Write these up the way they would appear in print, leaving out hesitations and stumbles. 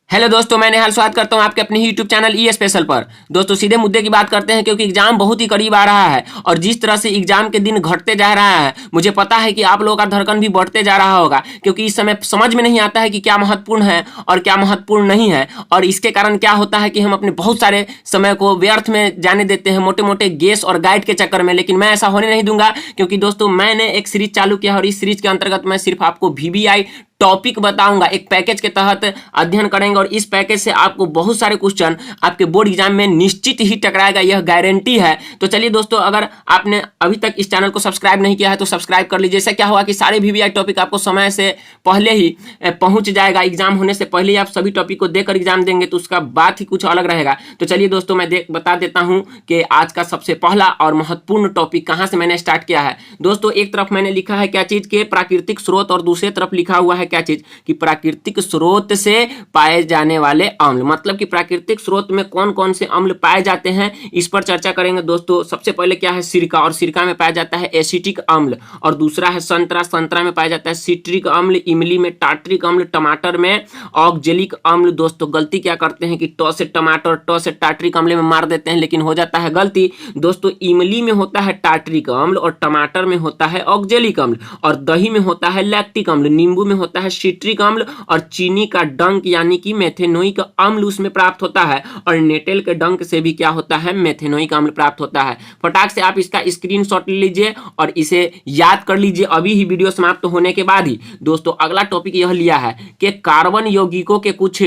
Hello दोस्तों, मैं नेहाल स्वागत करता हूं आपके अपने यूट्यूब चैनल ई स्पेशल पर। दोस्तों सीधे मुद्दे की बात करते हैं, क्योंकि एग्जाम बहुत ही करीब आ रहा है और जिस तरह से एग्जाम के दिन घटते जा रहा है, मुझे पता है कि आप लोगों का धड़कन भी बढ़ते जा रहा होगा, क्योंकि इस समय समझ में नहीं आता है कि क्या महत्वपूर्ण है और क्या महत्वपूर्ण नहीं है। और इसके कारण क्या होता है कि हम अपने बहुत सारे समय को व्यर्थ में जाने देते हैं मोटे मोटे गेस और गाइड के चक्कर में। लेकिन मैं ऐसा होने नहीं दूंगा, क्योंकि दोस्तों मैंने एक सीरीज चालू किया और इस सीरीज के अंतर्गत मैं सिर्फ आपको वीवीआई टॉपिक बताऊंगा। एक पैकेज के तहत अध्ययन करेंगे और इस पैकेज से आपको बहुत सारे क्वेश्चन आपके बोर्ड एग्जाम में निश्चित ही टकराएगा, यह गारंटी है। तो चलिए दोस्तों, अगर आपने अभी तक इस चैनल को सब्सक्राइब नहीं किया है तो सब्सक्राइब कर लीजिए। इससे क्या होगा कि सारे वीवीआई टॉपिक आपको समय से पहले ही पहुंच जाएगा। एग्जाम होने से पहले ही आप सभी टॉपिक को देकर एग्जाम देंगे तो उसका बात ही कुछ अलग रहेगा। तो चलिए दोस्तों, मैं बता देता हूं कि आज का सबसे पहला और महत्वपूर्ण टॉपिक कहां से मैंने स्टार्ट किया है। दोस्तों एक तरफ मैंने लिखा है क्या चीज के प्राकृतिक स्रोत और दूसरी तरफ लिखा हुआ है क्या चीज कि प्राकृतिक स्रोत से पाए जाने वाले अम्ल। मतलब कि प्राकृतिक स्रोत में कौन कौन से अम्ल पाए जाते हैं, इस पर चर्चा करेंगे। दोस्तों सबसे पहले क्या है, सिरका, और सिरका में पाया जाता है एसिटिक अम्ल। और दूसरा है संतरा, संतरा में पाया जाता है सिट्रिक अम्ल। इमली में टार्ट्रिक अम्ल। टमाटर में ऑक्जेलिक अम्ल। दोस्तों गलती क्या करते हैं कि ट से टमाटर, ट से टार्ट्रिक अम्ल में मार देते हैं, लेकिन हो जाता है गलती। दोस्तों इमली में होता है टार्ट्रिक अम्ल और टमाटर में होता है ऑक्जेलिक अम्ल। और दही में होता है लैक्टिक अम्ल। नींबू में होता है सिट्रिक अम्ल। और चीनी का डंक यानी कि मेथेनोइक अम्ल उसमें प्राप्त होता है। और नेटेल के डंक से भी क्या होता है, मेथेनोइक अम्ल प्राप्त होता है। फटाक से आप इसका स्क्रीनशॉट ले लीजिए और इसे याद कर लीजिए अभी ही वीडियो समाप्त होने के बाद ही। दोस्तों अगला टॉपिक यह लिया है कि कार्बन यौगिकों के कुछ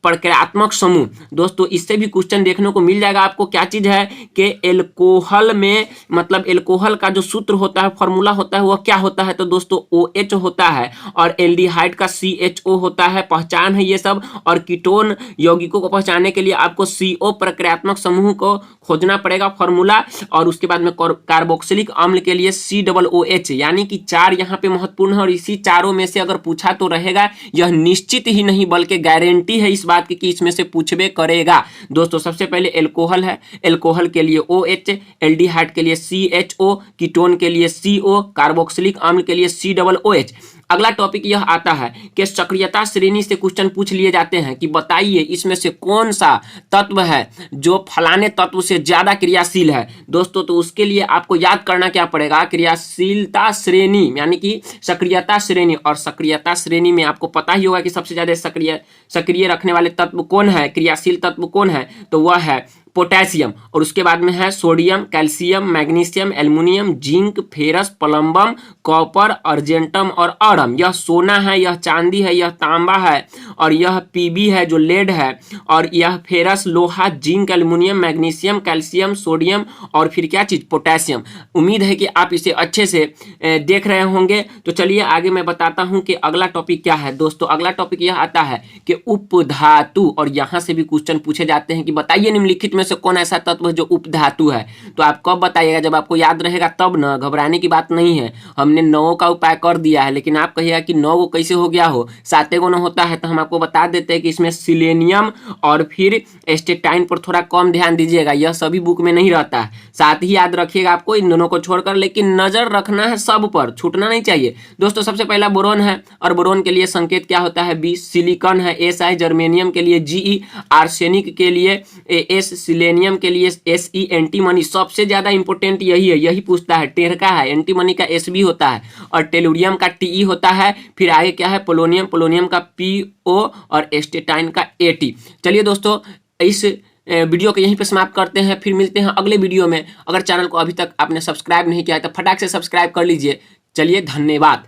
प्रक्रियात्मक समूह। दोस्तों इससे भी क्वेश्चन देखने को मिल जाएगा आपको। क्या चीज है कि एल्कोहल में, मतलब एल्कोहल का जो सूत्र होता है, फॉर्मूला होता है, वह क्या होता है। तो दोस्तों OH होता है और एल्डिहाइड का CHO होता है। पहचान है ये सब। और कीटोन यौगिकों को पहचानने के लिए आपको CO प्रक्रियात्मक समूह को खोजना पड़ेगा, फॉर्मूला। और उसके बाद में कार्बोक्सिलिक अम्ल के लिए COOH, यानी कि 4 यहाँ पे महत्वपूर्ण है। और इसी चारों में से अगर पूछा तो रहेगा, यह निश्चित ही नहीं बल्कि गारंटी है इस बात की कि इसमें से पूछबे करेगा। दोस्तों सबसे पहले एल्कोहल है, एल्कोहल के लिए OH, एल्डिहाइड के लिए CHO, कीटोन के लिए CO, कार्बोक्सिलिक अम्ल के लिए COOH। अगला टॉपिक यह आता है कि सक्रियता श्रेणी से क्वेश्चन पूछ लिए जाते हैं कि बताइए इसमें से कौन सा तत्व है जो फलाने तत्व से ज्यादा क्रियाशील है। दोस्तों तो उसके लिए आपको याद करना क्या पड़ेगा, क्रियाशीलता श्रेणी यानी कि सक्रियता श्रेणी। और सक्रियता श्रेणी में आपको पता ही होगा कि सबसे ज्यादा सक्रिय रखने वाले तत्व कौन है, क्रियाशील तत्व कौन है, तो वह है पोटेशियम। और उसके बाद में है sodium, calcium, magnesium, aluminium, zinc, ferrous, plumbum, copper, argentum और अरम। यह सोना है, यह चांदी है, यह तांबा है, और यह पीबी है जो लेड है, और यह फेरस लोहा, zinc, aluminium, magnesium, calcium, sodium और फिर क्या चीज, पोटेशियम। उम्मीद है कि आप इसे अच्छे से देख रहे होंगे। तो चलिए आगे मैं बताता हूं कि अगला टॉपिक क्या है। दोस्तों अगला टॉपिक यह आता है कि उपधातु। और यहां से भी क्वेश्चन पूछे जाते हैं कि बताइए निम्नलिखित में से कौन ऐसा तत्व है जो उपधातु है। तो आप कब बताइएगा, जब आपको याद रहेगा तब ना, घबराने की बात नहीं है। हमने 9 का उपाय कर दिया है, लेकिन आप कहिएगा कि 9 कैसे हो गया हो, 7 गुना होता है। तो हम आपको बता देते हैं कि इसमें सिलेनियम और फिर एस्टेटाइन पर थोड़ा कम ध्यान दीजिएगा, यह सभी बुक में नहीं रहता है। साथ ही याद रखिएगा आपको इन दोनों को छोड़कर, लेकिन नजर रखना है सब पर, छूटना नहीं चाहिए। दोस्तों सबसे पहला बोरोन है, और बोरोन के लिए संकेत क्या होता है, B। सिलिकॉन है SI, जर्मेनियम के लिए GE, आर्सेनिक के लिए AS, सिलेनियम के लिए SE, एंटीमनी सबसे ज्यादा इंपोर्टेंट यही है, यही पूछता है। टेरका है, एंटीमनी का SB होता है, और टेलुरियम का TE होता है। फिर आगे क्या है, पोलोनियम, पोलोनियम का PO और एस्टेटाइन का AT। चलिए दोस्तों इस वीडियो को यहीं पे समाप्त करते हैं, फिर मिलते हैं अगले वीडियो में। अगर चैनल को अभी तक आपने सब्सक्राइब नहीं किया है तो फटाक से सब्सक्राइब कर लीजिए। चलिए धन्यवाद।